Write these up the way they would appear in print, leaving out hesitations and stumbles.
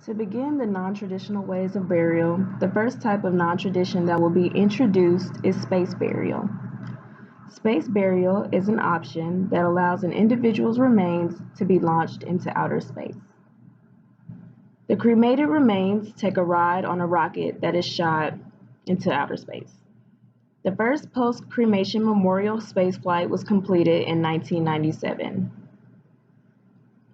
To begin the non-traditional ways of burial, the first type of non-tradition that will be introduced is space burial. Space burial is an option that allows an individual's remains to be launched into outer space. The cremated remains take a ride on a rocket that is shot into outer space. The first post-cremation memorial spaceflight was completed in 1997.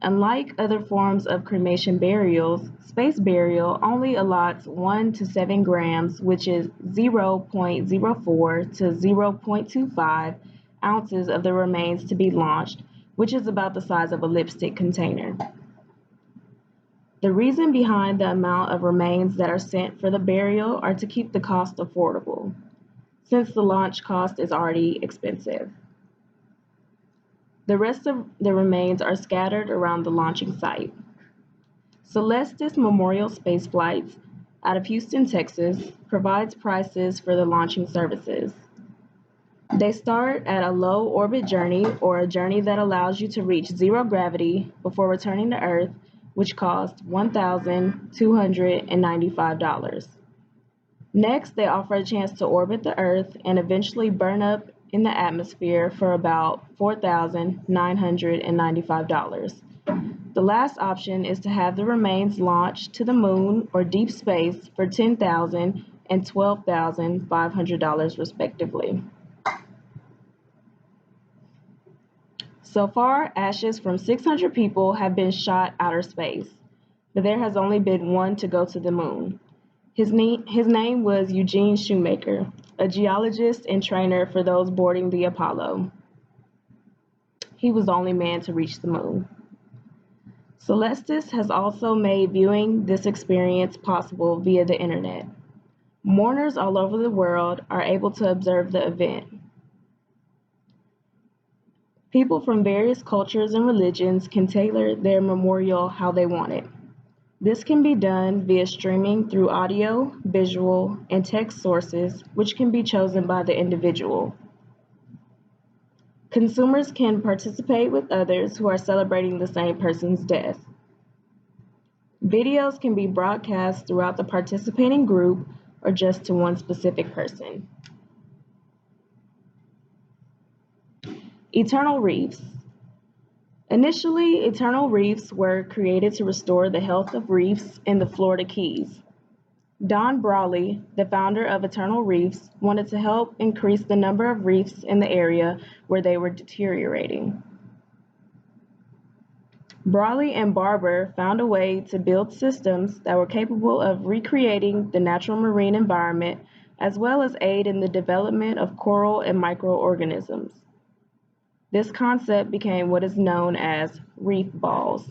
Unlike other forms of cremation burials, space burial only allots 1 to 7 grams, which is 0.04 to 0.25 ounces of the remains to be launched, which is about the size of a lipstick container. The reason behind the amount of remains that are sent for the burial are to keep the cost affordable, since the launch cost is already expensive. The rest of the remains are scattered around the launching site. Celestis Memorial Space Flights out of Houston, Texas, provides prices for the launching services. They start at a low orbit journey, or a journey that allows you to reach zero gravity before returning to Earth, which costs $1,295. Next, they offer a chance to orbit the Earth and eventually burn up in the atmosphere for about $4,995. The last option is to have the remains launched to the moon or deep space for $10,000 and $12,500 respectively. So far, ashes from 600 people have been shot outer space, but there has only been one to go to the moon. His name was Eugene Shoemaker, a geologist and trainer for those boarding the Apollo. He was the only man to reach the moon. Celestis has also made viewing this experience possible via the internet. Mourners all over the world are able to observe the event. People from various cultures and religions can tailor their memorial how they want it. This can be done via streaming through audio, visual, and text sources, which can be chosen by the individual. Consumers can participate with others who are celebrating the same person's death. Videos can be broadcast throughout the participating group or just to one specific person. Eternal reefs. Initially, eternal reefs were created to restore the health of reefs in the Florida Keys. Don Brawley, the founder of Eternal Reefs, wanted to help increase the number of reefs in the area where they were deteriorating. Brawley and Barber found a way to build systems that were capable of recreating the natural marine environment, as well as aid in the development of coral and microorganisms. This concept became what is known as reef balls.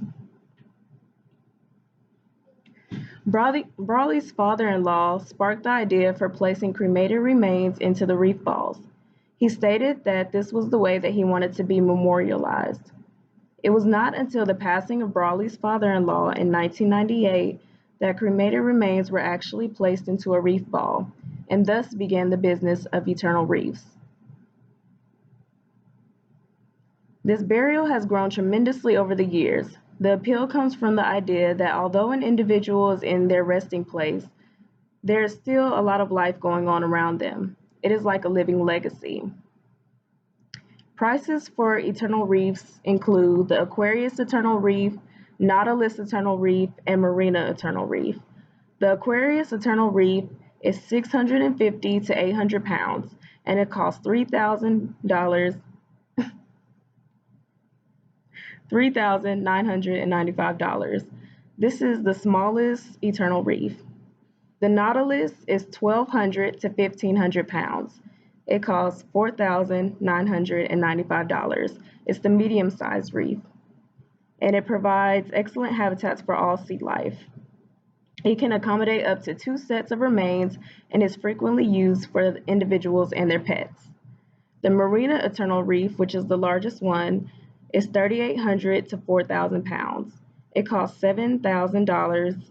Brawley's father-in-law sparked the idea for placing cremated remains into the reef balls. He stated that this was the way that he wanted to be memorialized. It was not until the passing of Brawley's father-in-law in 1998 that cremated remains were actually placed into a reef ball, and thus began the business of eternal reefs. This burial has grown tremendously over the years. The appeal comes from the idea that although an individual is in their resting place, there is still a lot of life going on around them. It is like a living legacy. Prices for eternal reefs include the Aquarius Eternal Reef, Nautilus Eternal Reef, and Marina Eternal Reef. The Aquarius Eternal Reef is 650 to 800 pounds, and it costs $3,995. This is the smallest eternal reef. The Nautilus is 1,200 to 1,500 pounds. It costs $4,995. It's the medium-sized reef, and it provides excellent habitats for all sea life. It can accommodate up to 2 sets of remains and is frequently used for individuals and their pets. The Marina Eternal Reef, which is the largest one, is 3,800 to 4,000 pounds. It costs $7,000,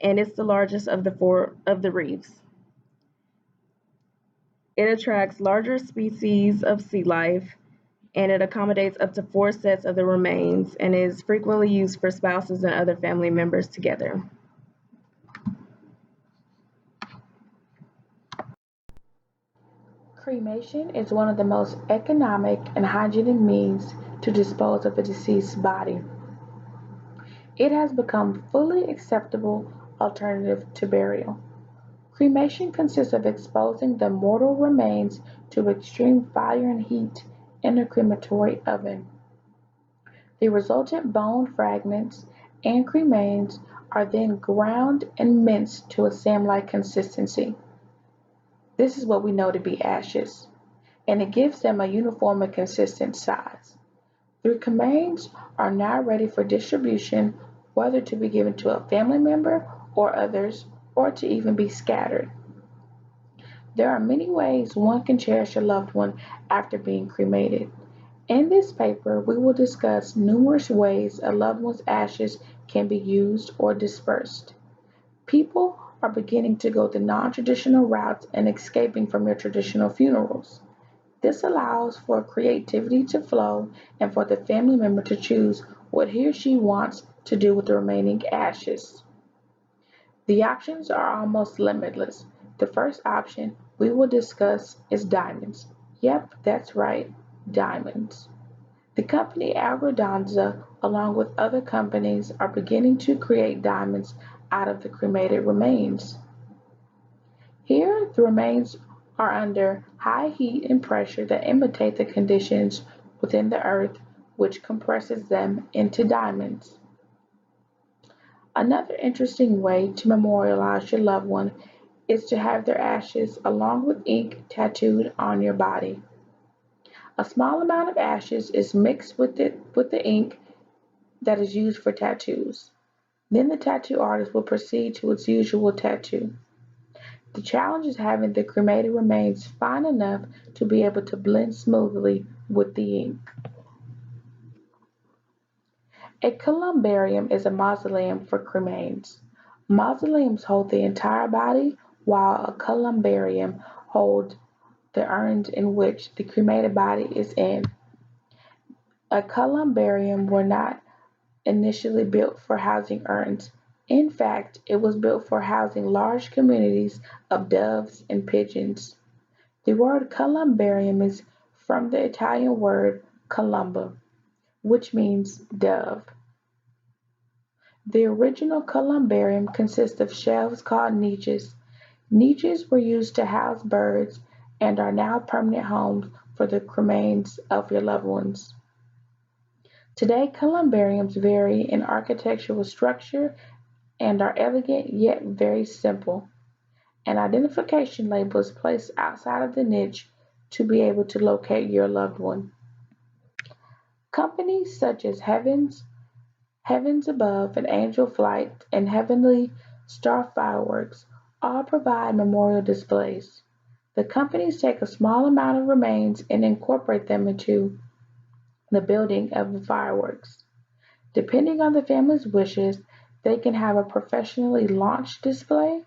and it's the largest of the 4 of the reefs. It attracts larger species of sea life and it accommodates up to 4 sets of the remains and is frequently used for spouses and other family members together. Cremation is one of the most economic and hygienic means to dispose of a deceased body. It has become a fully acceptable alternative to burial. Cremation consists of exposing the mortal remains to extreme fire and heat in a crematory oven. The resultant bone fragments and cremains are then ground and minced to a sand-like consistency. This is what we know to be ashes, and it gives them a uniform and consistent size. The cremains are now ready for distribution, whether to be given to a family member or others, or to even be scattered. There are many ways one can cherish a loved one after being cremated. In this paper, we will discuss numerous ways a loved one's ashes can be used or dispersed. People are beginning to go the non-traditional routes and escaping from your traditional funerals. This allows for creativity to flow and for the family member to choose what he or she wants to do with the remaining ashes. The options are almost limitless. The first option we will discuss is diamonds. Yep, that's right, diamonds. The company Algodanza, along with other companies, are beginning to create diamonds out of the cremated remains. Here, the remains are under high heat and pressure that imitate the conditions within the earth, which compresses them into diamonds. Another interesting way to memorialize your loved one is to have their ashes along with ink tattooed on your body. A small amount of ashes is mixed with the ink that is used for tattoos. Then the tattoo artist will proceed to its usual tattoo. The challenge is having the cremated remains fine enough to be able to blend smoothly with the ink. A columbarium is a mausoleum for cremains. Mausoleums hold the entire body, while a columbarium holds the urns in which the cremated body is in. A columbarium were not initially built for housing urns. In fact, it was built for housing large communities of doves and pigeons. The word columbarium is from the Italian word columba, which means dove. The original columbarium consists of shelves called niches. Niches were used to house birds and are now permanent homes for the remains of your loved ones. Today, columbariums vary in architectural structure and are elegant yet very simple. An identification label is placed outside of the niche to be able to locate your loved one. Companies such as Heavens Above and Angel Flight and Heavenly Star Fireworks all provide memorial displays. The companies take a small amount of remains and incorporate them into the building of the fireworks. Depending on the family's wishes, they can have a professionally launched display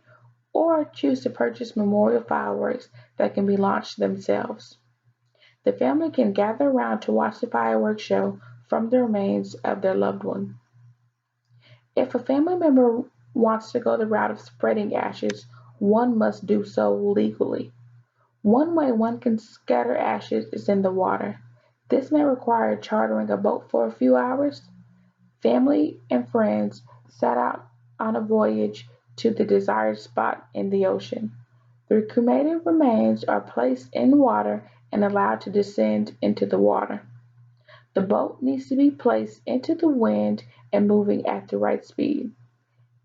or choose to purchase memorial fireworks that can be launched themselves. The family can gather around to watch the fireworks show from the remains of their loved one. If a family member wants to go the route of spreading ashes, one must do so legally. One way one can scatter ashes is in the water. This may require chartering a boat for a few hours. Family and friends set out on a voyage to the desired spot in the ocean. The cremated remains are placed in water and allowed to descend into the water. The boat needs to be placed into the wind and moving at the right speed.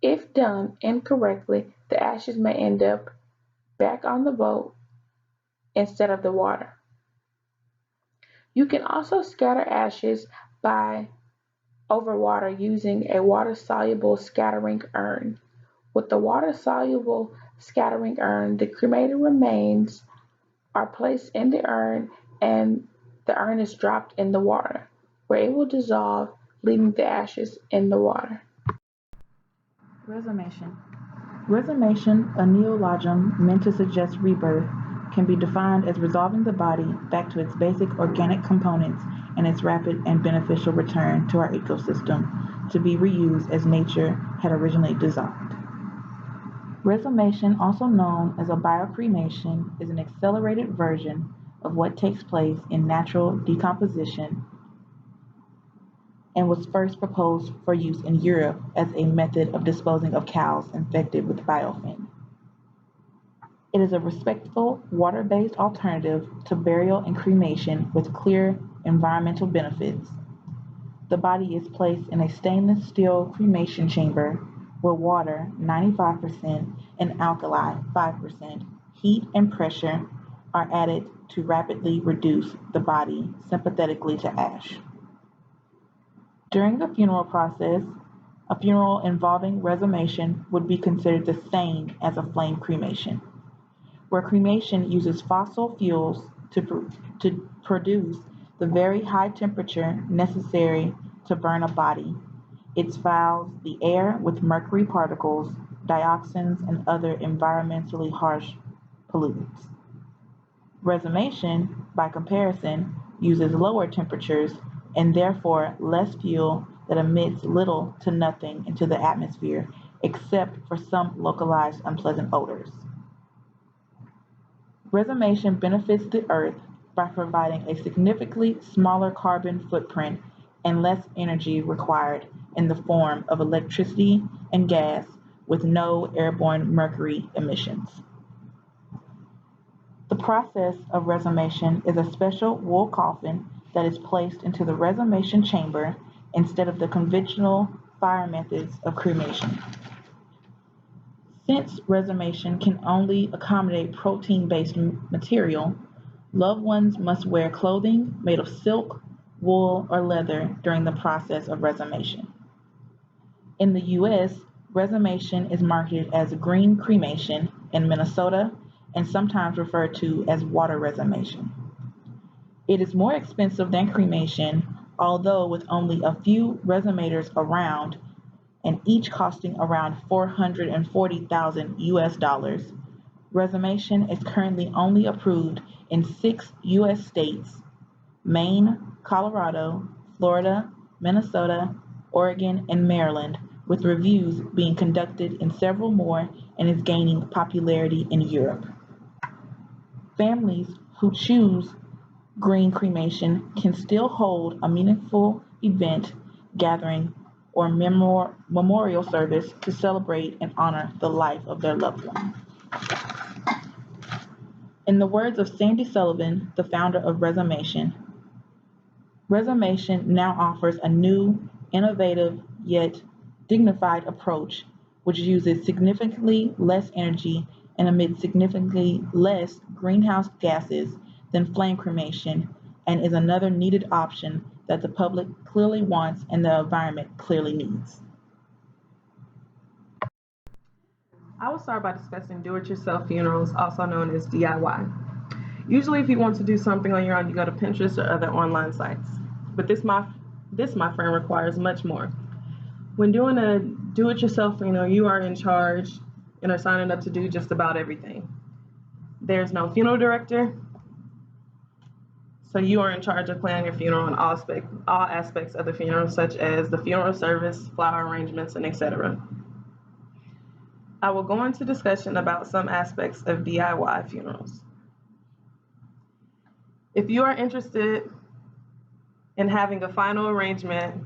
If done incorrectly, the ashes may end up back on the boat instead of the water. You can also scatter ashes by over water using a water-soluble scattering urn. With the water-soluble scattering urn, the cremated remains are placed in the urn and the urn is dropped in the water, where it will dissolve, leaving the ashes in the water. Resumation. Resumation, a neologism meant to suggest rebirth, can be defined as resolving the body back to its basic organic components and its rapid and beneficial return to our ecosystem to be reused as nature had originally designed. Resumation, also known as a biocremation, is an accelerated version of what takes place in natural decomposition and was first proposed for use in Europe as a method of disposing of cows infected with biofilm. It is a respectful, water-based alternative to burial and cremation with clear environmental benefits. The body is placed in a stainless steel cremation chamber where water, 95%, and alkali, 5%, heat and pressure are added to rapidly reduce the body sympathetically to ash. During the funeral process, a funeral involving resumation would be considered the same as a flame cremation, where cremation uses fossil fuels to produce the very high temperature necessary to burn a body. It fouls the air with mercury particles, dioxins, and other environmentally harsh pollutants. Resumation, by comparison, uses lower temperatures and therefore less fuel that emits little to nothing into the atmosphere except for some localized unpleasant odors. Resumation benefits the earth by providing a significantly smaller carbon footprint and less energy required in the form of electricity and gas with no airborne mercury emissions. The process of resumation is a special wool coffin that is placed into the resumation chamber instead of the conventional fire methods of cremation. Since resumation can only accommodate protein-based material, loved ones must wear clothing made of silk, wool, or leather during the process of resumation. In the U.S., resumation is marketed as green cremation in Minnesota and sometimes referred to as water resumation. It is more expensive than cremation, although with only a few resumators around and each costing around $440,000 US. Resumation is currently only approved in 6 US states: Maine, Colorado, Florida, Minnesota, Oregon, and Maryland, with reviews being conducted in several more and is gaining popularity in Europe. Families who choose green cremation can still hold a meaningful event, gathering, or memorial service to celebrate and honor the life of their loved one. In the words of Sandy Sullivan, the founder of Resumation, Resumation now offers a new, innovative, yet dignified approach which uses significantly less energy and emits significantly less greenhouse gases than flame cremation and is another needed option that the public clearly wants and the environment clearly needs. I will start by discussing do-it-yourself funerals, also known as DIY. Usually if you want to do something on your own, you go to Pinterest or other online sites. But this, my friend, requires much more. When doing a do-it-yourself funeral, you are in charge and are signing up to do just about everything. There's no funeral director, so you are in charge of planning your funeral and all aspects of the funeral, such as the funeral service, flower arrangements, and etc. I will go into discussion about some aspects of DIY funerals. If you are interested in having a final arrangement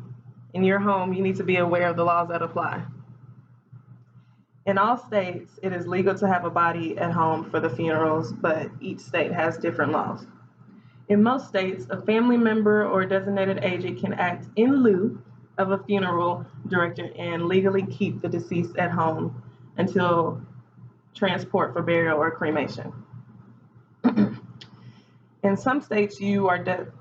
in your home, you need to be aware of the laws that apply. In all states, it is legal to have a body at home for the funerals, but each state has different laws. In most states, a family member or designated agent can act in lieu of a funeral director and legally keep the deceased at home until transport for burial or cremation. In some states, the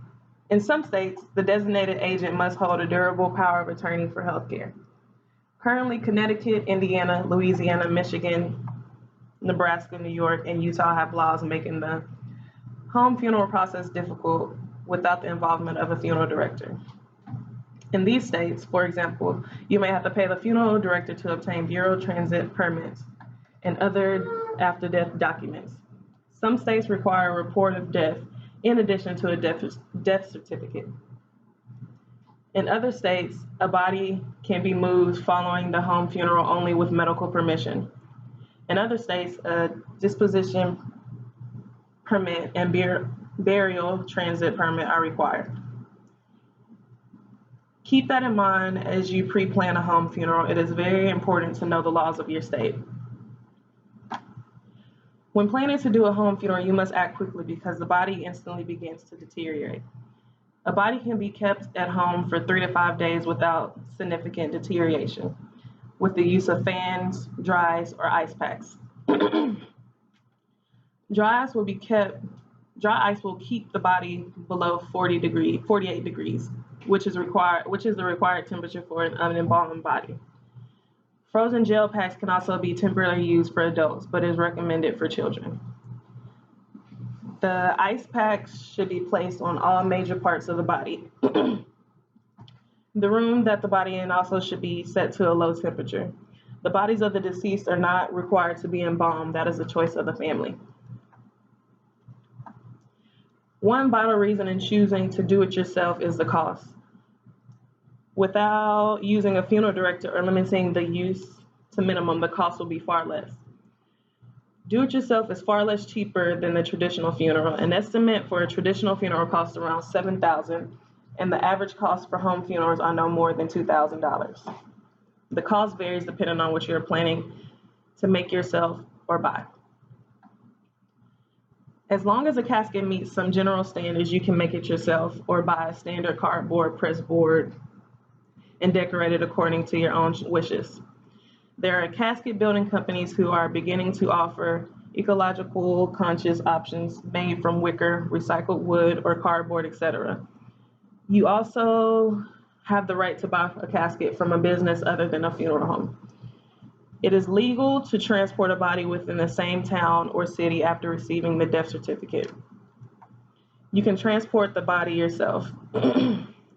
designated agent must hold a durable power of attorney for healthcare. Currently, Connecticut, Indiana, Louisiana, Michigan, Nebraska, New York, and Utah have laws making the home funeral process difficult without the involvement of a funeral director. In these states, for example, you may have to pay the funeral director to obtain bureau transit permits and other after-death documents. Some states require a report of death in addition to a death certificate. In other states, a body can be moved following the home funeral only with medical permission. In other states, a disposition permit and burial transit permit are required. Keep that in mind as you pre-plan a home funeral. It is very important to know the laws of your state. When planning to do a home funeral, you must act quickly because the body instantly begins to deteriorate. A body can be kept at home for 3 to 5 days without significant deterioration with the use of fans, dry ice, or ice packs. Dry ice will keep the body below 48 degrees, which is the required temperature for an unembalmed body. Frozen gel packs can also be temporarily used for adults, but is recommended for children. The ice packs should be placed on all major parts of the body. The room that the body in also should be set to a low temperature. The bodies of the deceased are not required to be embalmed. That is a choice of the family. One vital reason in choosing to do it yourself is the cost. Without using a funeral director or limiting the use to minimum, the cost will be far less. Do-it-yourself is far less cheaper than the traditional funeral. An estimate for a traditional funeral costs around $7,000, and the average cost for home funerals are no more than $2,000. The cost varies depending on what you're planning to make yourself or buy. As long as a casket meets some general standards, you can make it yourself or buy a standard cardboard press board and decorate it according to your own wishes. There are casket building companies who are beginning to offer ecological conscious options made from wicker, recycled wood, or cardboard, etc. You also have the right to buy a casket from a business other than a funeral home. It is legal to transport a body within the same town or city after receiving the death certificate. You can transport the body yourself.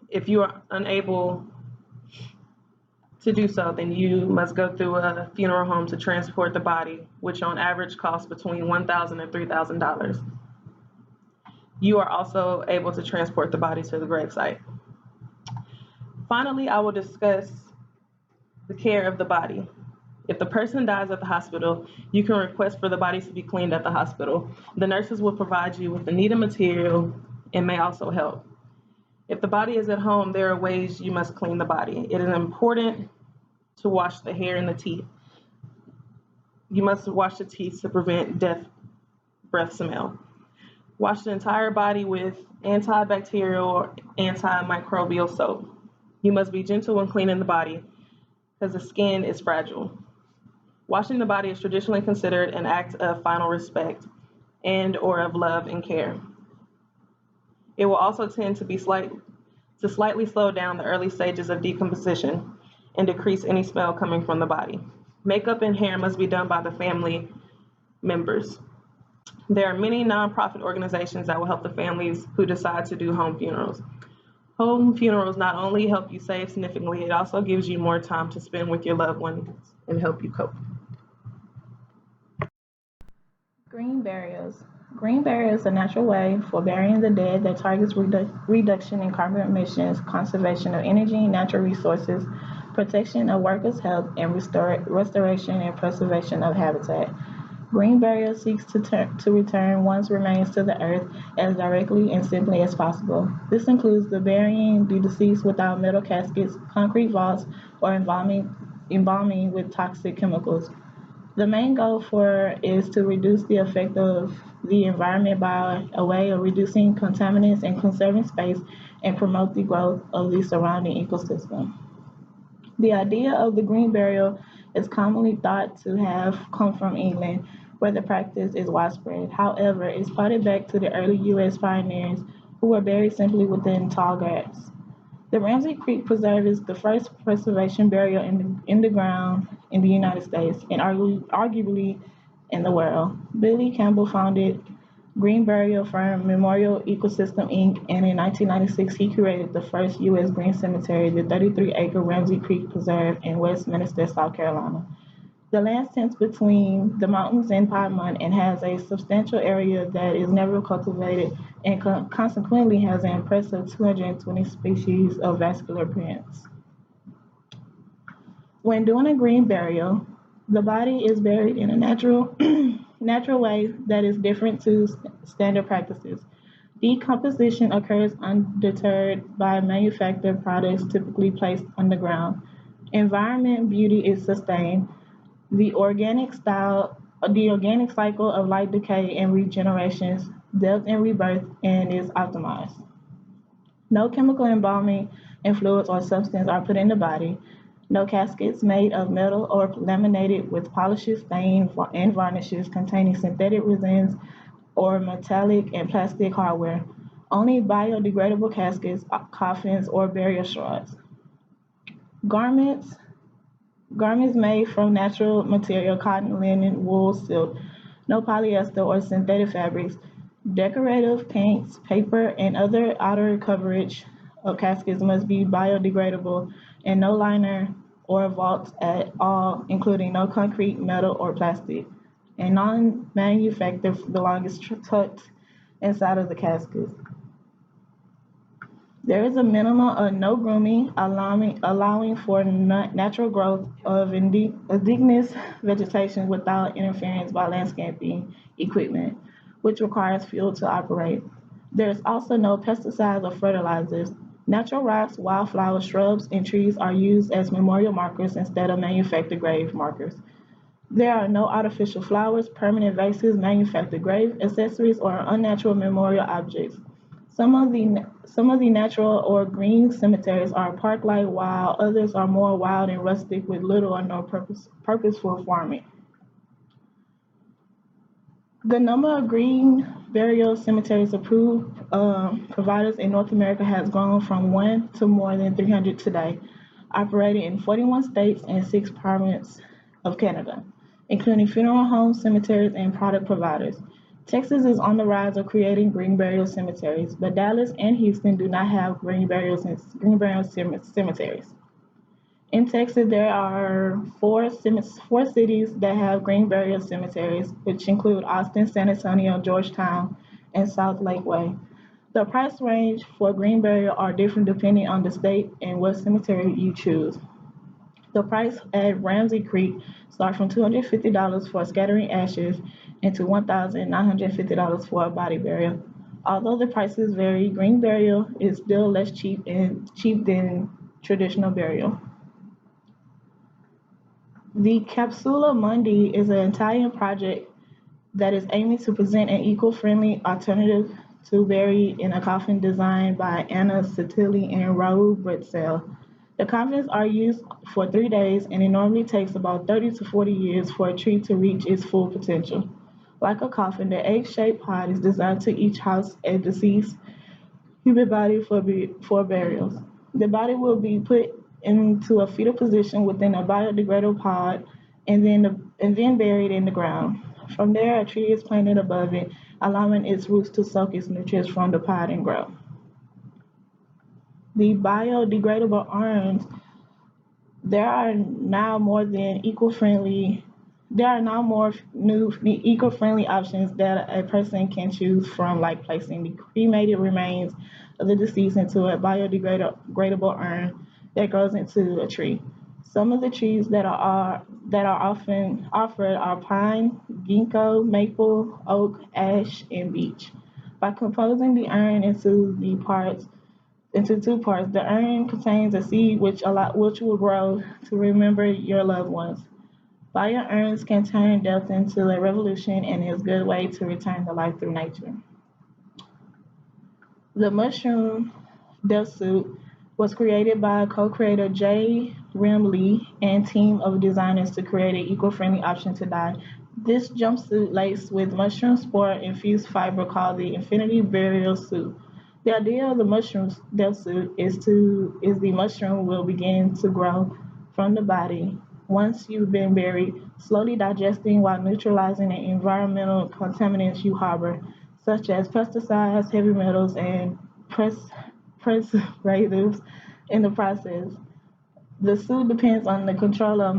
If you are unable to do so, then you must go through a funeral home to transport the body, which on average costs between $1,000 and $3,000. You are also able to transport the body to the gravesite. Finally, I will discuss the care of the body. If the person dies at the hospital, you can request for the body to be cleaned at the hospital. The nurses will provide you with the needed material and may also help. If the body is at home, there are ways you must clean the body. It is important to wash the hair and the teeth. You must wash the teeth to prevent death breath smell. Wash the entire body with antibacterial or antimicrobial soap. You must be gentle when cleaning the body because the skin is fragile. Washing the body is traditionally considered an act of final respect and or of love and care. It will also tend to slightly slow down the early stages of decomposition and decrease any smell coming from the body. Makeup and hair must be done by the family members. There are many nonprofit organizations that will help the families who decide to do home funerals. Home funerals not only help you save significantly, it also gives you more time to spend with your loved ones and help you cope. Green burials. Green burial is a natural way for burying the dead that targets reduction in carbon emissions, conservation of energy, natural resources, protection of workers' health, and restoration and preservation of habitat. Green burial seeks to return one's remains to the earth as directly and simply as possible. This includes the burying the deceased without metal caskets, concrete vaults, or embalming with toxic chemicals. The main goal is to reduce the effect of the environment by a way of reducing contaminants and conserving space and promote the growth of the surrounding ecosystem. The idea of the green burial is commonly thought to have come from England, where the practice is widespread. However, it started back to the early U.S. pioneers who were buried simply within tall grass. The Ramsey Creek Preserve is the first preservation burial in the ground in the United States and arguably in the world. Billy Campbell founded green burial firm Memorial Ecosystem Inc. and in 1996 he created the first U.S. green cemetery, the 33-acre Ramsey Creek Preserve in Westminster, South Carolina. The land sits between the mountains in Piedmont and has a substantial area that is never cultivated and consequently has an impressive 220 species of vascular plants. When doing a green burial, the body is buried in a natural way that is different to standard practices. Decomposition occurs undeterred by manufactured products typically placed underground. Environment beauty is sustained. The organic style, the organic cycle of life decay and regenerations, death and rebirth, and is optimized. No chemical embalming and fluids or substance are put in the body. No caskets made of metal or laminated with polishes, stains, and varnishes containing synthetic resins or metallic and plastic hardware. Only biodegradable caskets, coffins, or burial shrouds. Garments Garments made from natural material, cotton, linen, wool, silk, no polyester or synthetic fabrics. Decorative paints, paper, and other outer coverage of caskets must be biodegradable and no liner or vaults at all, including no concrete, metal, or plastic. And non-manufactured belongings tucked inside of the casket. There is a minimum of no grooming, allowing for natural growth of indigenous vegetation without interference by landscaping equipment, which requires fuel to operate. There is also no pesticides or fertilizers. Natural rocks, wildflowers, shrubs, and trees are used as memorial markers instead of manufactured grave markers. There are no artificial flowers, permanent vases, manufactured grave accessories, or unnatural memorial objects. Some of the natural or green cemeteries are park-like, while others are more wild and rustic with little or no purposeful farming. The number of green burial cemeteries approved providers in North America has grown from one to more than 300 today, operating in 41 states and six provinces of Canada, including funeral homes, cemeteries, and product providers. Texas is on the rise of creating green burial cemeteries, but Dallas and Houston do not have green burial cemeteries. In Texas, there are four cities that have green burial cemeteries, which include Austin, San Antonio, Georgetown, and South Lakeway. The price range for green burial are different depending on the state and what cemetery you choose. The price at Ramsey Creek starts from $250 for scattering ashes and to $1,950 for a body burial. Although the prices vary, green burial is still less cheap than traditional burial. The Capsula Mundi is an Italian project that is aiming to present an eco-friendly alternative to buried in a coffin designed by Anna Santilli and Raoul Bretzel. The coffins are used for 3 days, and it normally takes about 30 to 40 years for a tree to reach its full potential. Like a coffin, the egg-shaped pod is designed to each house a deceased human body for burials. The body will be put into a fetal position within a biodegradable pod and then buried in the ground. From there, a tree is planted above it, allowing its roots to soak its nutrients from the pod and grow. The biodegradable urns, there are now more than eco-friendly there are now more new eco-friendly options that a person can choose from, like placing the cremated remains of the deceased into a biodegradable urn that grows into a tree. Some of the trees that are often offered are pine, ginkgo, maple, oak, ash, and beech. By composing the urn into two parts, the urn contains a seed which will grow to remember your loved ones. Fire urns can turn death into a revolution and is a good way to return to life through nature. The mushroom death suit was created by co-creator J. Rim Lee and team of designers to create an eco-friendly option to die. This jumpsuit laced with mushroom spore infused fiber called the Infinity Burial Suit. The idea of the mushroom death suit is the mushroom will begin to grow from the body once you've been buried, slowly digesting while neutralizing the environmental contaminants you harbor, such as pesticides, heavy metals, and preservatives in the process. The suit depends on the control of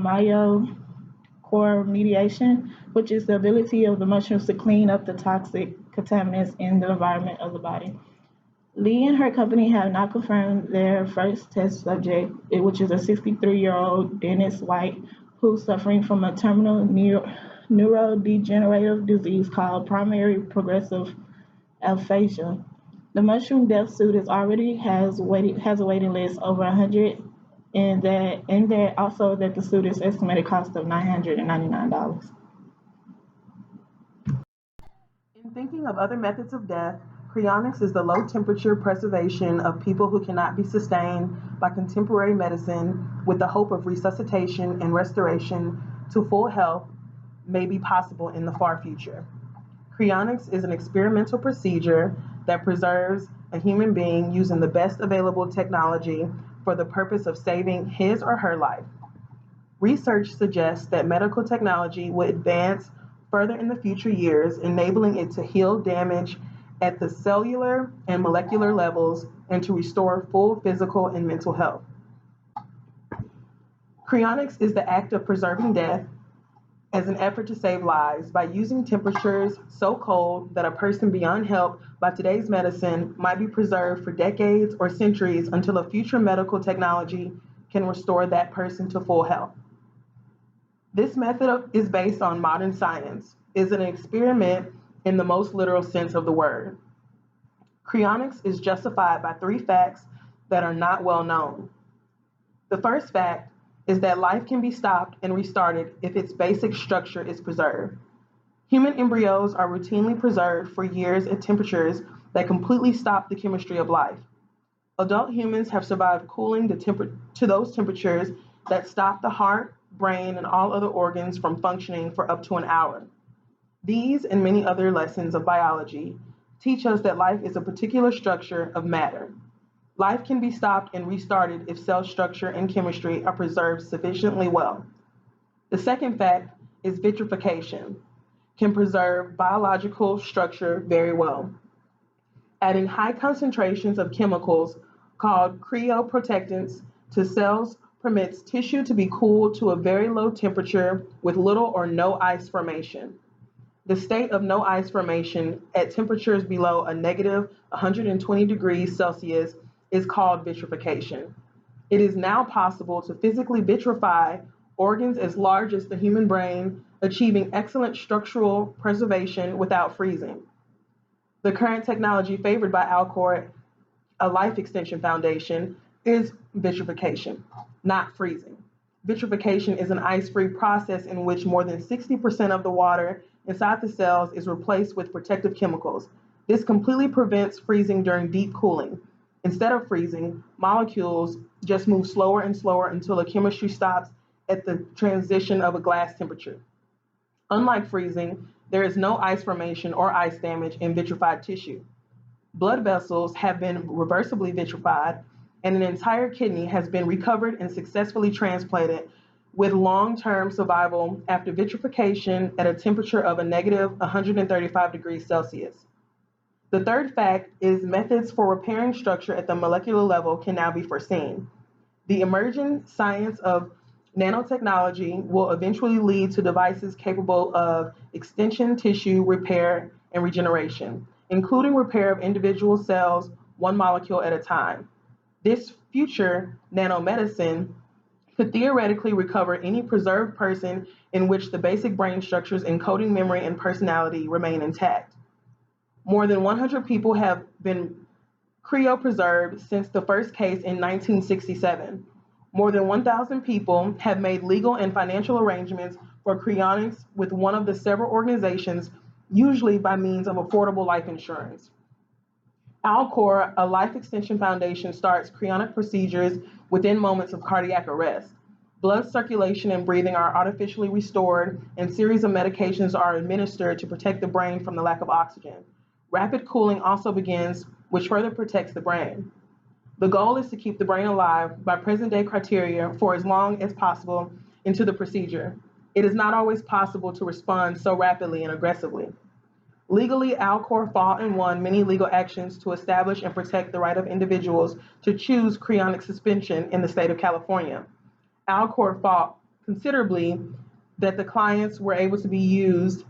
core mediation, which is the ability of the mushrooms to clean up the toxic contaminants in the environment of the body. Lee and her company have now confirmed their first test subject, which is a 63-year-old Dennis White who's suffering from a terminal neurodegenerative disease called primary progressive aphasia. The mushroom death suit is already has a waiting list over 100, and that also that the suit is estimated cost of $999. In thinking of other methods of death, cryonics is the low temperature preservation of people who cannot be sustained by contemporary medicine with the hope of resuscitation and restoration to full health may be possible in the far future. Cryonics is an experimental procedure that preserves a human being using the best available technology for the purpose of saving his or her life. Research suggests that medical technology will advance further in the future years, enabling it to heal damage at the cellular and molecular levels and to restore full physical and mental health. Cryonics is the act of preserving death as an effort to save lives by using temperatures so cold that a person beyond help by today's medicine might be preserved for decades or centuries until a future medical technology can restore that person to full health. This method is based on modern science, is an experiment in the most literal sense of the word. Cryonics is justified by three facts that are not well known. The first fact is that life can be stopped and restarted if its basic structure is preserved. Human embryos are routinely preserved for years at temperatures that completely stop the chemistry of life. Adult humans have survived cooling to those temperatures that stop the heart, brain, and all other organs from functioning for up to an hour. These and many other lessons of biology teach us that life is a particular structure of matter. Life can be stopped and restarted if cell structure and chemistry are preserved sufficiently well. The second fact is vitrification can preserve biological structure very well. Adding high concentrations of chemicals called cryoprotectants to cells permits tissue to be cooled to a very low temperature with little or no ice formation. The state of no ice formation at temperatures below a negative 120 degrees Celsius is called vitrification. It is now possible to physically vitrify organs as large as the human brain, achieving excellent structural preservation without freezing. The current technology favored by Alcor, a life extension foundation, is vitrification, not freezing. Vitrification is an ice-free process in which more than 60% of the water inside the cells is replaced with protective chemicals. This completely prevents freezing during deep cooling. Instead of freezing, molecules just move slower and slower until the chemistry stops at the transition of a glass temperature. Unlike freezing, there is no ice formation or ice damage in vitrified tissue. Blood vessels have been reversibly vitrified, and an entire kidney has been recovered and successfully transplanted with long-term survival after vitrification at a temperature of a negative 135 degrees Celsius. The third fact is methods for repairing structure at the molecular level can now be foreseen. The emerging science of nanotechnology will eventually lead to devices capable of extension tissue repair and regeneration, including repair of individual cells one molecule at a time. This future nanomedicine could theoretically recover any preserved person in which the basic brain structures encoding memory and personality remain intact. More than 100 people have been cryopreserved since the first case in 1967. More than 1,000 people have made legal and financial arrangements for cryonics with one of the several organizations, usually by means of affordable life insurance. Alcor, a life extension foundation, starts cryonic procedures within moments of cardiac arrest. Blood circulation and breathing are artificially restored, and series of medications are administered to protect the brain from the lack of oxygen. Rapid cooling also begins, which further protects the brain. The goal is to keep the brain alive by present-day criteria for as long as possible into the procedure. It is not always possible to respond so rapidly and aggressively. Legally, Alcor fought and won many legal actions to establish and protect the right of individuals to choose cryonic suspension in the state of California. Alcor fought considerably that the clients were able to be used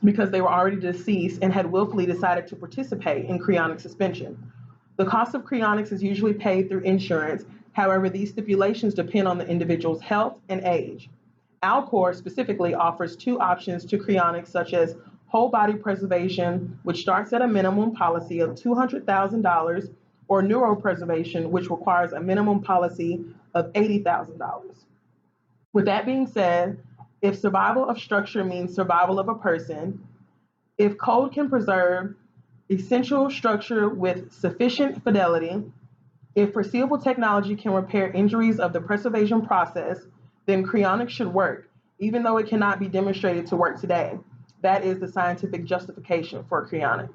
because they were already deceased and had willfully decided to participate in cryonic suspension. The cost of cryonics is usually paid through insurance. However, these stipulations depend on the individual's health and age. Alcor specifically offers two options to cryonics, such as whole body preservation, which starts at a minimum policy of $200,000, or neuropreservation, which requires a minimum policy of $80,000. With that being said, if survival of structure means survival of a person, if code can preserve essential structure with sufficient fidelity, if foreseeable technology can repair injuries of the preservation process, then cryonics should work, even though it cannot be demonstrated to work today. That is the scientific justification for cryonics.